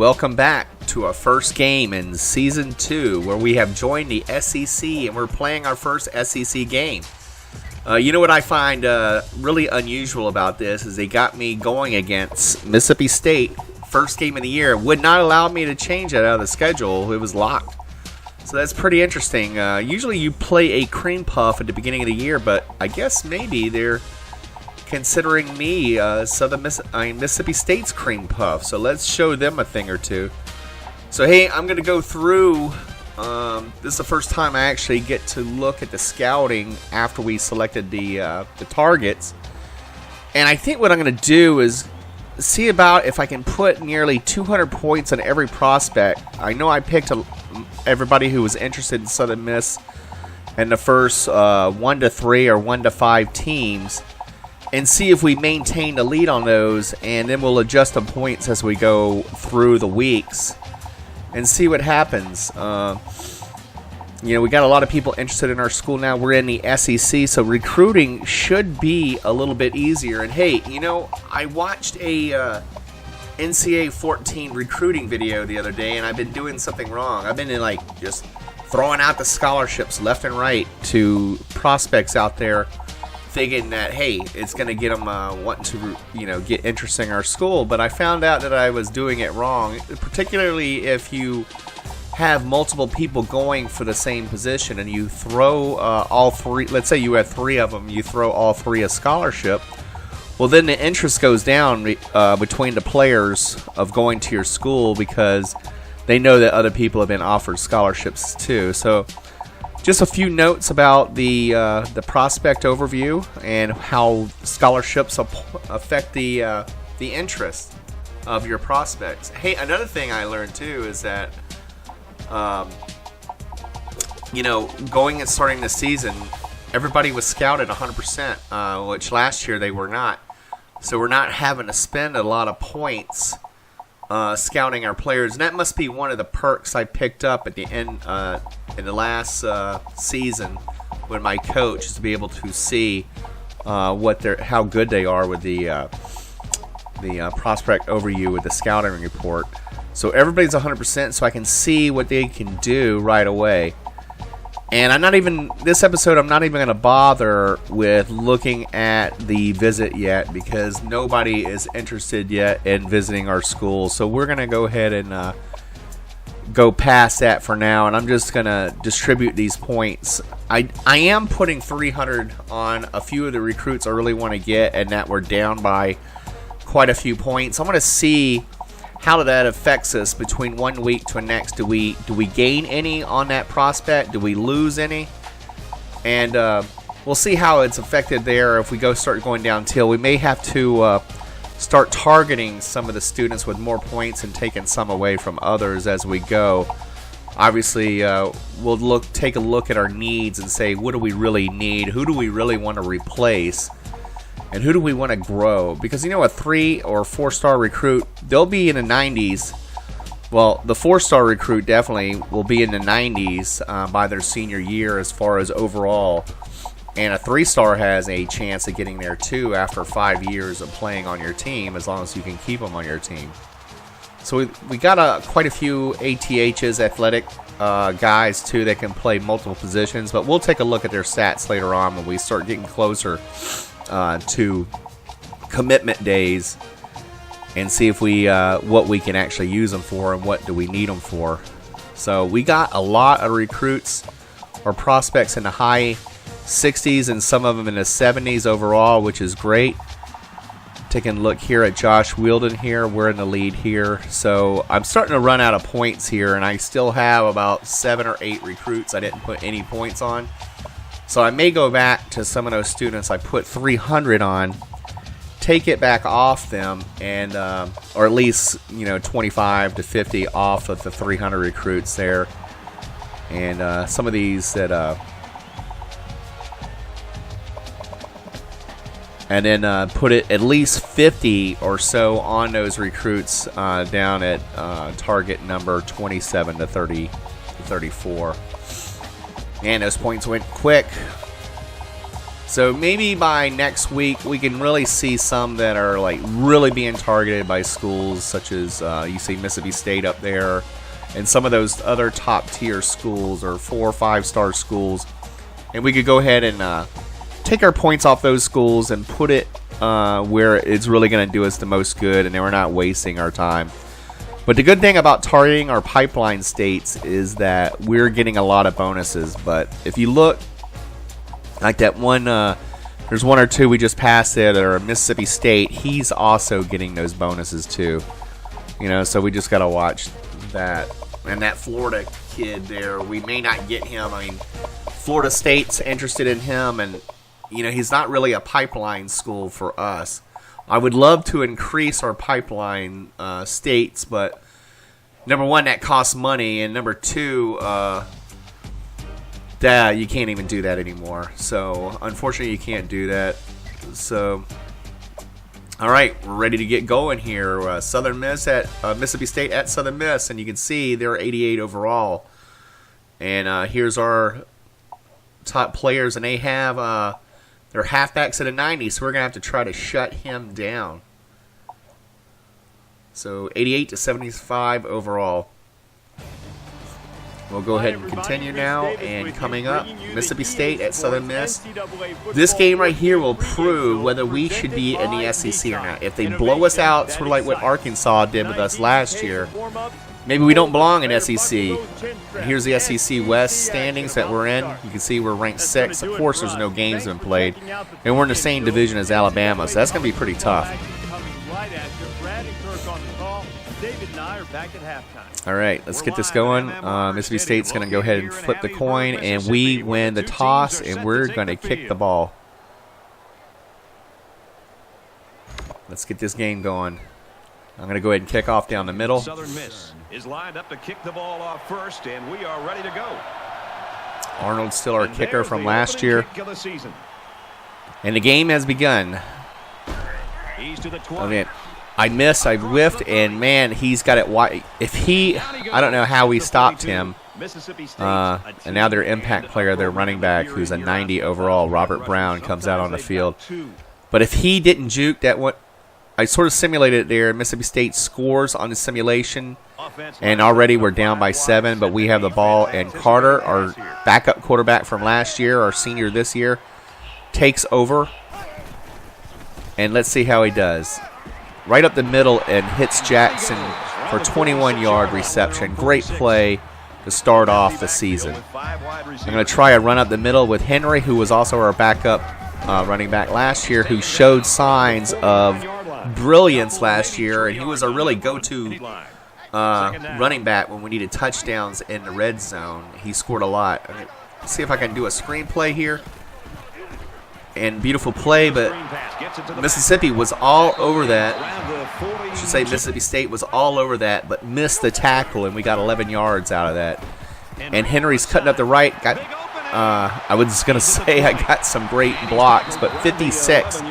Welcome back to our first game in Season 2, where we have joined the SEC and we're playing our first SEC game. You know what I find really unusual about this is they got me going against Mississippi State, first game of the year. Would not allow me to change it out of the schedule. It was locked. So that's pretty interesting. Usually you play a cream puff at the beginning of the year, but I guess maybe they're considering me Mississippi State's cream puff. So let's show them a thing or two. So hey, I'm going to go through. This is the first time I actually get to look at the scouting after we selected the targets. And I think what I'm going to do is see about if I can put nearly 200 points on every prospect. I know I picked everybody who was interested in Southern Miss in the first 1 to 3 or 1 to 5 teams, and see if we maintain the lead on those, and then we'll adjust the points as we go through the weeks and see what happens. You know, we got a lot of people interested in our school now. We're in the SEC, so recruiting should be a little bit easier. And hey, you know, I watched a NCAA 14 recruiting video the other day, and I've been doing something wrong. I've been just throwing out the scholarships left and right to prospects out there, thinking that, hey, it's going to get them wanting to, get interested in our school. But I found out that I was doing it wrong, particularly if you have multiple people going for the same position and you throw all three. Let's say you have 3 of them, you throw all 3 a scholarship. Well, then the interest goes down between the players of going to your school because they know that other people have been offered scholarships too. So just a few notes about the prospect overview and how scholarships affect the interest of your prospects. Hey, another thing I learned too is that, going and starting the season, everybody was scouted 100%, which last year they were not. So we're not having to spend a lot of points scouting our players, and that must be one of the perks I picked up at the end in the last season with my coach, is to be able to see how good they are with the prospect overview with the scouting report. So everybody's 100%, so I can see what they can do right away. And this episode, I'm not even going to bother with looking at the visit yet because nobody is interested yet in visiting our school. So we're going to go ahead and go past that for now, and I'm just going to distribute these points. I am putting 300 on a few of the recruits I really want to get, and that we're down by quite a few points. I'm going to see how that affects us between one week to the next. Do we gain any on that prospect? Do we lose any? And we'll see how it's affected there. If we start going downhill, we may have to start targeting some of the students with more points and taking some away from others as we go. Obviously, we'll take a look at our needs and say, what do we really need? Who do we really want to replace? And who do we want to grow? Because, a 3 or 4-star recruit, they'll be in the 90s. Well, the 4-star recruit definitely will be in the 90s by their senior year as far as overall. And a 3-star has a chance of getting there too after 5 years of playing on your team, as long as you can keep them on your team. So we got quite a few ATHs, athletic guys too, that can play multiple positions. But we'll take a look at their stats later on when we start getting closer to commitment days and see if what we can actually use them for and what do we need them for. So we got a lot of recruits or prospects in the high 60s and some of them in the 70s overall, which is great. Taking a look here at Josh Wielden here, we're in the lead here. So I'm starting to run out of points here, and I still have about 7 or 8 recruits I didn't put any points on. So I may go back to some of those students I put 300 on, take it back off them, and or at least 25 to 50 off of the 300 recruits there, and some of these that and then put it at least 50 or so on those recruits down at target number 27 to 30 to 34. And those points went quick. So maybe by next week we can really see some that are like really being targeted by schools such as you see Mississippi State up there, and some of those other top tier schools or 4 or 5 star schools, and we could go ahead and take our points off those schools and put it where it's really going to do us the most good, and then we're not wasting our time. But the good thing about targeting our pipeline states is that we're getting a lot of bonuses. But if you look, like that one, there's 1 or 2 we just passed there that are Mississippi State. He's also getting those bonuses too. You know, so we just got to watch that. And that Florida kid there, we may not get him. I mean, Florida State's interested in him, and you know, he's not really a pipeline school for us. I would love to increase our pipeline states, but number 1, that costs money, and number 2, that you can't even do that anymore. So unfortunately, you can't do that. So, all right, we're ready to get going here. Southern Miss at Mississippi State at Southern Miss, and you can see they're 88 overall. And here's our top players, and they have their halfbacks at a 90, so we're going to have to try to shut him down. So 88 to 75 overall. We'll go ahead and continue now, and coming up, Mississippi State at Southern Miss. This game right here will prove whether we should be in the SEC or not. If they blow us out, sort of like what Arkansas did with us last year, maybe we don't belong in SEC. And here's the SEC West standings that we're in. You can see we're ranked 6th. Of course, there's no games been played. And we're in the same division as Alabama, so that's going to be pretty tough. All right, let's get this going. Mississippi State's going to go ahead and flip the coin, and we win the toss, and we're going to kick the ball. Let's get this game going. I'm going to go ahead and kick off down the middle. Southern Miss is lined up to kick the ball off first, and we are ready to go. Arnold's still our kicker from last year. And the game has begun. He's to the 20. I mean, I missed, I whiffed, and man, he's got it wide. If he, I don't know how we stopped him. And now their impact player, their running back, who's a 90 overall, Robert Brown, comes out on the field. But if he didn't juke that one, I sort of simulated it there. Mississippi State scores on the simulation, and already we're down by 7, but we have the ball, and Carter, our backup quarterback from last year, our senior this year, takes over, and let's see how he does. Right up the middle and hits Jackson for a 21-yard reception. Great play to start off the season. I'm going to try a run up the middle with Henry, who was also our backup running back last year, who showed signs of brilliance last year, and he was a really go-to running back when we needed touchdowns in the red zone. He scored a lot. Let's see if I can do a screenplay here. And beautiful play, but Mississippi was all over that. I should say Mississippi State was all over that, but missed the tackle, and we got 11 yards out of that. And Henry's cutting up the right. Got, I was going to say I got some great blocks, but 56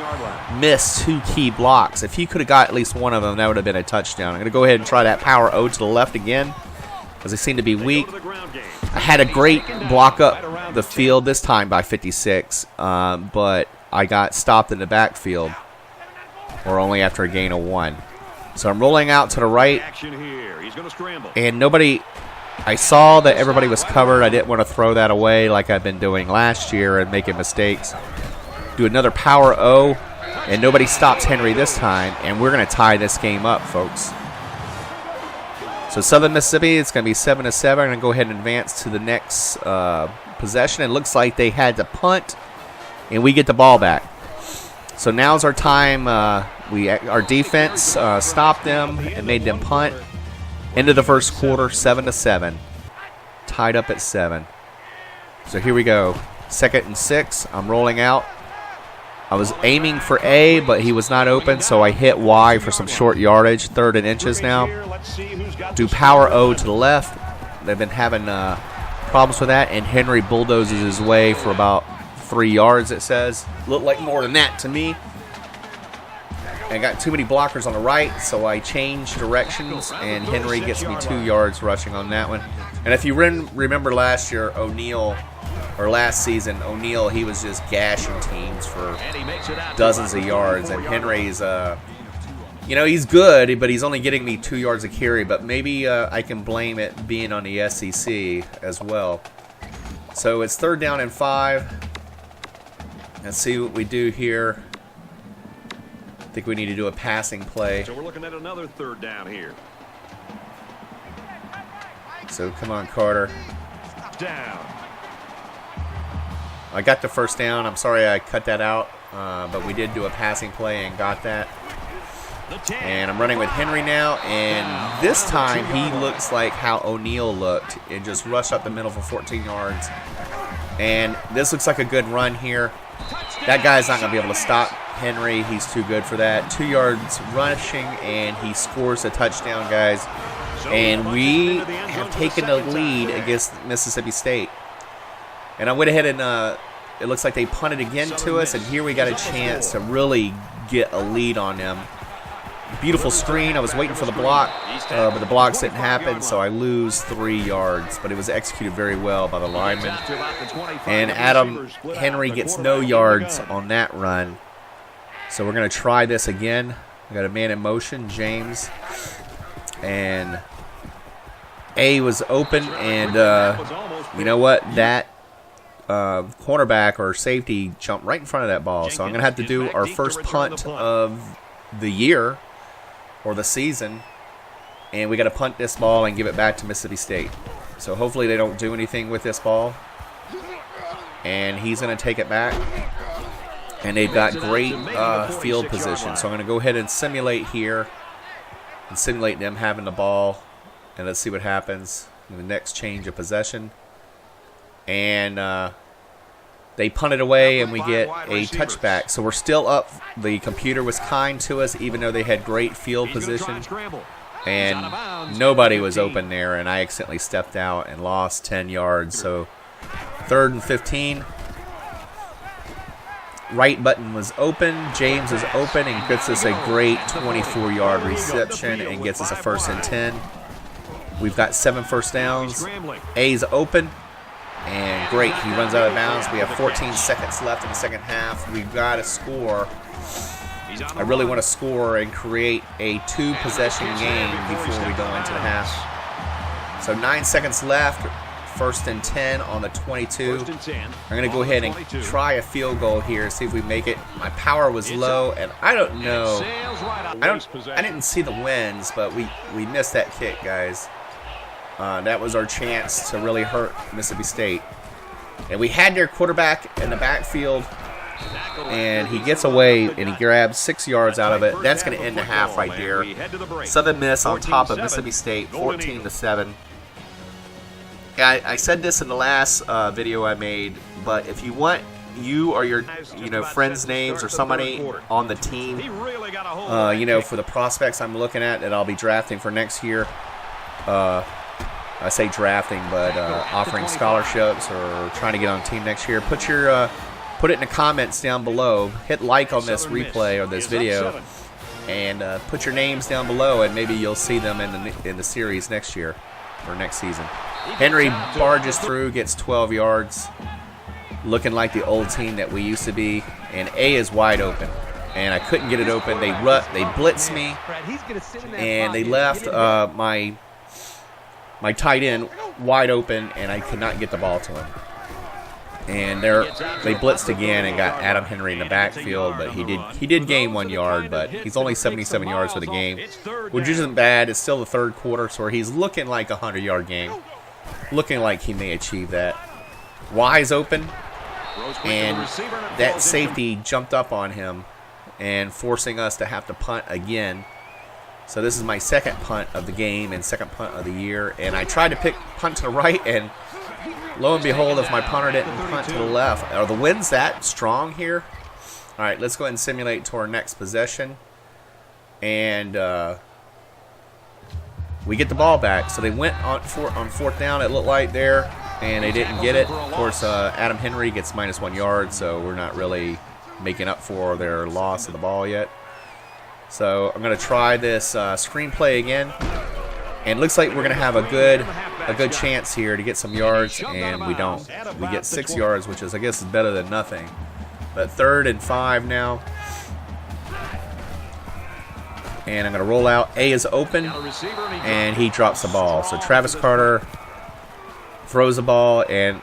missed 2 key blocks. If he could have got at least one of them, that would have been a touchdown. I'm going to go ahead and try that power O to the left again, because they seem to be weak. I had a great block up the field this time by 56, but I got stopped in the backfield, or only after a gain of 1. So I'm rolling out to the right, and nobody, I saw that everybody was covered. I didn't want to throw that away like I've been doing last year and making mistakes. Do another power O, and nobody stops Henry this time, and we're going to tie this game up, folks. So Southern Mississippi, it's going to be 7-7. I'm going to go ahead and advance to the next possession. It looks like they had to punt, and we get the ball back. So now's our time. Our defense stopped them and made them punt. Into the first quarter, 7-7. Tied up at 7. So here we go. 2nd and 6. I'm rolling out. I was aiming for A, but he was not open, so I hit Y for some short yardage. 3rd and inches now. Do power O to the left. They've been having problems with that, and Henry bulldozes his way for about 3 yards, it says. Looked like more than that to me. I got too many blockers on the right, so I changed directions, and Henry gets me 2 yards rushing on that one. And if you remember last year, last season, O'Neal, he was just gashing teams for dozens of yards, and Henry's, you know, he's good, but he's only getting me 2 yards a carry, but maybe I can blame it being on the SEC as well. So it's 3rd down and 5. Let's see what we do here. I think we need to do a passing play. So we're looking at another 3rd down here. So come on, Carter. Down. I got the 1st down. I'm sorry I cut that out, but we did do a passing play and got that. And I'm running with Henry now, and this time he looks like how O'Neal looked. It just rushed up the middle for 14 yards. And this looks like a good run here. That guy's not going to be able to stop Henry. He's too good for that. 2 yards rushing, and he scores a touchdown, guys. And we have taken the lead against Mississippi State. And I went ahead and it looks like they punted again to us, and here we got a chance to really get a lead on them. Beautiful screen. I was waiting for the block, but the blocks didn't happen, so I lose 3 yards. But it was executed very well by the lineman. And Adam Henry gets no yards on that run. So we're going to try this again. We got a man in motion, James. And A was open, and you know what? That cornerback or safety jumped right in front of that ball. So I'm going to have to do our first punt of the year or the season, and we got to punt this ball and give it back to Mississippi State. So hopefully they don't do anything with this ball, and he's going to take it back. And they've got great field position, so I'm going to go ahead and simulate here and simulate them having the ball, and let's see what happens in the next change of possession. And they punt it away, and we get a touchback. So we're still up. The computer was kind to us, even though they had great field position. And nobody was open there, and I accidentally stepped out and lost 10 yards. So 3rd and 15. Right button was open. James is open and gets us a great 24-yard reception and gets us a 1st and 10. We've got 7 first downs. A's open. And great, he runs out of bounds. We have 14 seconds left in the second half. We've got to score. I really want to score and create a 2-possession game before we go into the half. So 9 seconds left. 1st and 10 on the 22. I'm going to go ahead and try a field goal here, see if we make it. My power was low, and I don't know. I didn't see the winds, but we missed that kick, guys. That was our chance to really hurt Mississippi State. And we had their quarterback in the backfield, and he gets away, and he grabs 6 yards out of it. That's going to end the half right there. Southern Miss on top of Mississippi State, 14-7. I said this in the last video I made, but if you want you or your friends' names or somebody on the team, for the prospects I'm looking at that I'll be drafting for next year, I say drafting, but offering scholarships or trying to get on a team next year, put it in the comments down below. Hit like on this replay or this video, and put your names down below, and maybe you'll see them in the series next year or next season. Henry barges through, gets 12 yards, looking like the old team that we used to be, and A is wide open, and I couldn't get it open. They blitzed me, and they left my tight end wide open, and I could not get the ball to him. And they blitzed again and got Adam Henry in the backfield, but he did gain 1 yard, but he's only 77 yards for the game, which isn't bad. It's still the 3rd quarter, so he's looking like a 100-yard game, looking like he may achieve that. Wise open, and that safety jumped up on him and forcing us to have to punt again. So this is my 2nd punt of the game and 2nd punt of the year, and I tried to punt to the right, and lo and behold, if my punter didn't punt to the left. Are the winds that strong here? All right, let's go ahead and simulate to our next possession. And we get the ball back. So they went on 4th down, it looked like there, and they didn't get it. Of course, Adam Henry gets -1 yard, so we're not really making up for their loss of the ball yet. So I'm going to try this screenplay again. And it looks like we're going to have a good chance here to get some yards, and we don't. We get 6 yards, which is, I guess, is better than nothing. But 3rd and 5 now. And I'm going to roll out. A is open, and he drops the ball. So Travis Carter throws the ball, and,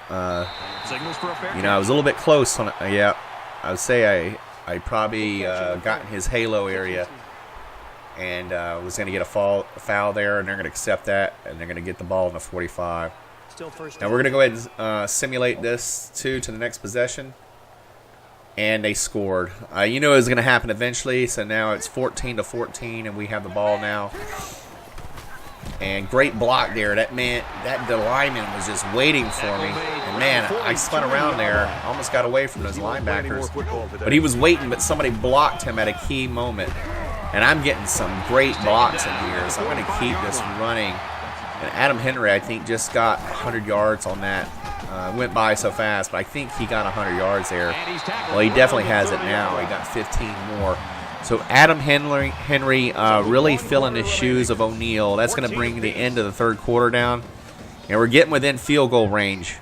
you know, I was a little bit close on it. Yeah, I would say I probably got in his halo area. And was going to get a foul there, and they're going to accept that, and they're going to get the ball in the 45. Now we're going to go ahead and simulate this, too, to the next possession. And they scored. You know it was going to happen eventually, so now it's 14-14, and we have the ball now. And great block there. That the lineman was just waiting for me. And, man, I spun around there. Almost got away from those linebackers. But he was waiting, but somebody blocked him at a key moment. And I'm getting some great blocks in here, so I'm going to keep this running. And Adam Henry, I think, just got 100 yards on that. Went by so fast, but I think he got 100 yards there. Well, he definitely has it now. He got 15 more. So Adam Henry really filling the shoes of O'Neal. That's going to bring the end of the 3rd quarter down. And we're getting within field goal range.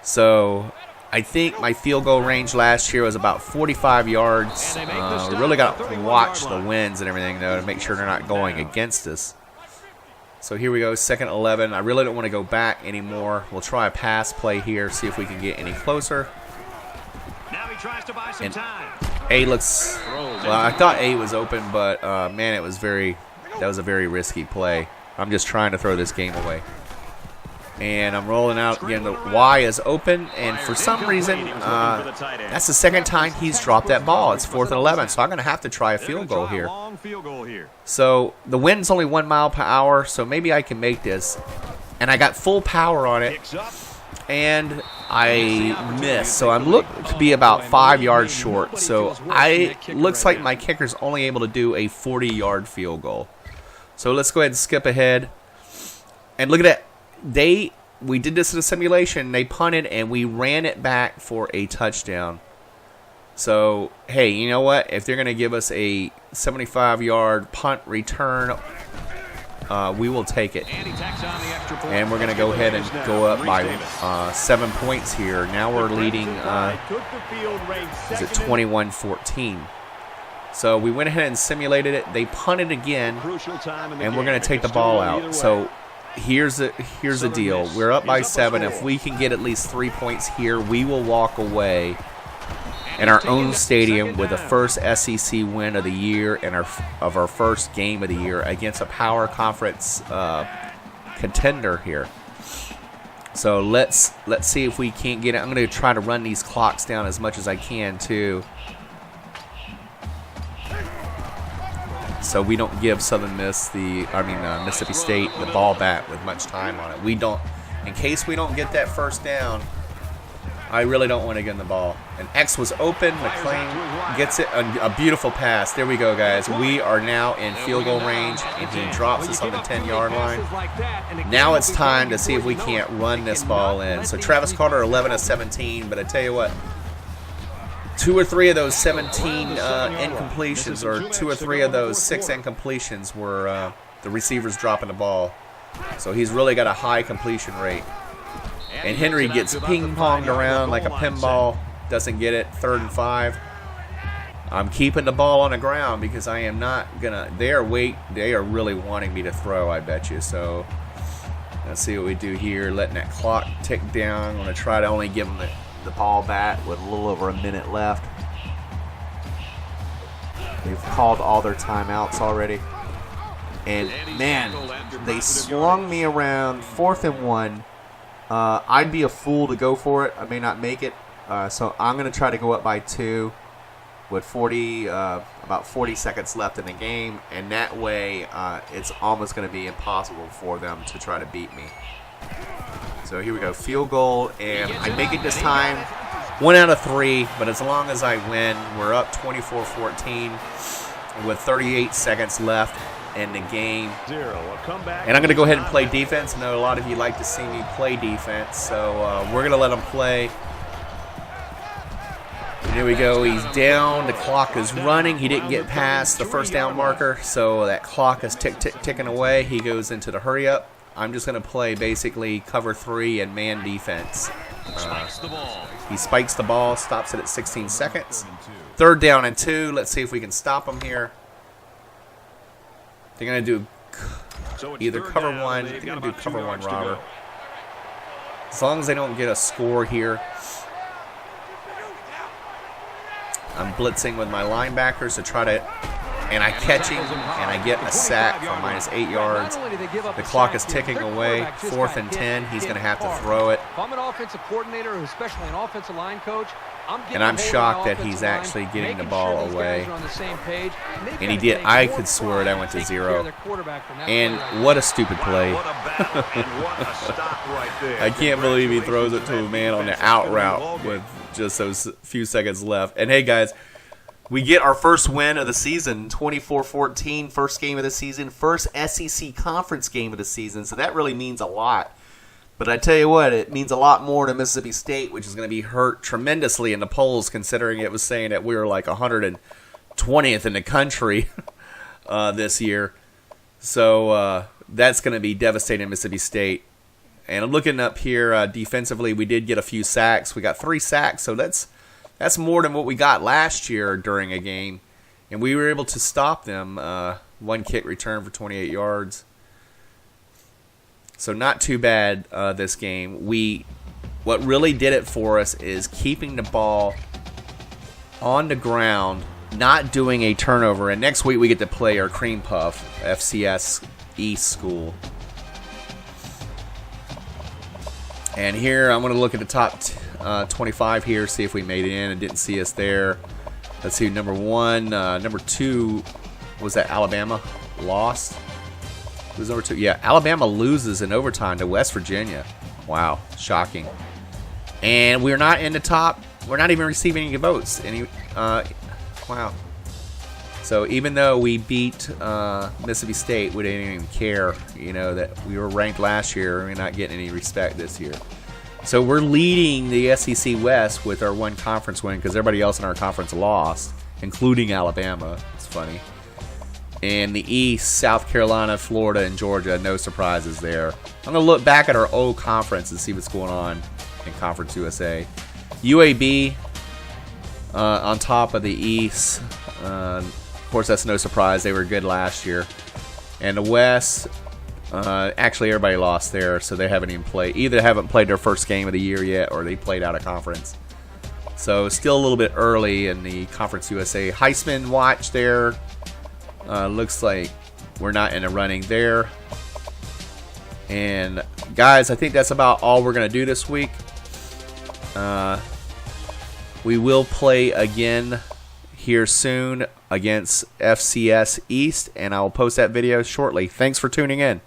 So I think my field goal range last year was about 45 yards. We really got to watch the winds and everything, though, to make sure they're not going against us. So here we go, 2nd and 11. I really don't want to go back anymore. We'll try a pass play here, see if we can get any closer. Now he tries to buy some time. A looks, well, I thought A was open, but man, that was a very risky play. I'm just trying to throw this game away. And I'm rolling out again. The Y is open, and for some reason, that's the 2nd time he's dropped that ball. It's 4th and 11, so I'm going to have to try a field goal here. So the wind's only 1 mile per hour, so maybe I can make this. And I got full power on it, and I missed. So I'm looking to be about 5 yards short. So looks like my kicker's only able to do a 40-yard field goal. So let's go ahead and skip ahead. And look at that. We did this in a simulation. They punted, and we ran it back for a touchdown. So, hey, you know what? If they're going to give us a 75-yard punt return, we will take it. And we're going to go ahead and go up by 7 points here. Now we're leading, is it 21-14? So we went ahead and simulated it. They punted again, and we're going to take the ball out. So here's the deal. We're up by 7. If we can get at least 3 points here, we will walk away in our own stadium with the first SEC win of the year and of our first game of the year against a power conference contender here. So let's see if we can't get it. I'm going to try to run these clocks down as much as I can too, so we don't give Mississippi State the ball back with much time on it. In case we don't get that first down, I really don't want to get in the ball. And X was open. McClain gets it. A beautiful pass. There we go, guys. We are now in field goal range, and he drops us on the 10-yard line. Now it's time to see if we can't run this ball in. So Travis Carter, 11 of 17. But I tell you what, 2 or 3 of those 17 incompletions, or 2 or 3 of those 6 incompletions were the receivers dropping the ball. So he's really got a high completion rate. And Henry gets ping-ponged around like a pinball. Doesn't get it. 3rd and 5. I'm keeping the ball on the ground because I am not going to. They are really wanting me to throw, I bet you. So let's see what we do here. Letting that clock tick down. I'm going to try to only give them the ball back with a little over a minute left. They've called all their timeouts already. And, man, they swung me around. 4th and 1. I'd be a fool to go for it. I may not make it. So I'm going to try to go up by 2 with about 40 seconds left in the game. And that way, it's almost going to be impossible for them to try to beat me. So here we go. Field goal. And I make it this time. 1 out of 3. But as long as I win, we're up 24-14 with 38 seconds left in the game. And I'm going to go ahead and play defense. I know a lot of you like to see me play defense, so we're going to let them play. Here we go. He's down. The clock is running. He didn't get past the first down marker, so that clock is ticking away. He goes into the hurry up. I'm just going to play basically cover 3 and man defense. He spikes the ball, stops it at 16 seconds. 3rd down and 2. Let's see if we can stop him here. They're going to do either cover 1. They're going to do cover 1 robber. As long as they don't get a score here. I'm blitzing with my linebackers to try to, and I catch him, and I get a sack for -8 yards. The clock is ticking away. 4th and 10. He's going to have to throw it. I'm an offensive coordinator, especially an offensive line coach. And I'm shocked that he's actually getting the ball away. And he did. I could swear that went to 0. And what a stupid play. I can't believe he throws it to a man on the out route with just those few seconds left. And hey, guys, we get our first win of the season, 24-14, first game of the season, first SEC conference game of the season. So that really means a lot. But I tell you what, it means a lot more to Mississippi State, which is going to be hurt tremendously in the polls, considering it was saying that we were like 120th in the country this year. So that's going to be devastating in Mississippi State. And I'm looking up here defensively, we did get a few sacks. We got 3 sacks, so that's more than what we got last year during a game. And we were able to stop them. 1 kick return for 28 yards. So not too bad this game. What really did it for us is keeping the ball on the ground, not doing a turnover. And next week we get to play our Cream Puff FCS East school. And here I'm going to look at the top 25 here, see if we made it in. I didn't see us there. Let's see, number 1. Number 2, was that Alabama? Lost. Who's number 2? Yeah, Alabama loses in overtime to West Virginia. Wow, shocking. And we're not in the top. We're not even receiving any votes. Wow. So even though we beat Mississippi State, we didn't even care, that we were ranked last year and we're not getting any respect this year. So we're leading the SEC West with our 1 conference win because everybody else in our conference lost, including Alabama. It's funny. And the East, South Carolina, Florida, and Georgia, no surprises there. I'm going to look back at our old conference and see what's going on in Conference USA. UAB on top of the East. Of course, that's no surprise. They were good last year. And the West, actually everybody lost there, so they haven't even played. Either haven't played their first game of the year yet, or they played out of conference. So still a little bit early in the Conference USA. Heisman watch there. Looks like we're not in a running there. And guys, I think that's about all we're going to do this week. We will play again here soon against FCS East, and I will post that video shortly. Thanks for tuning in.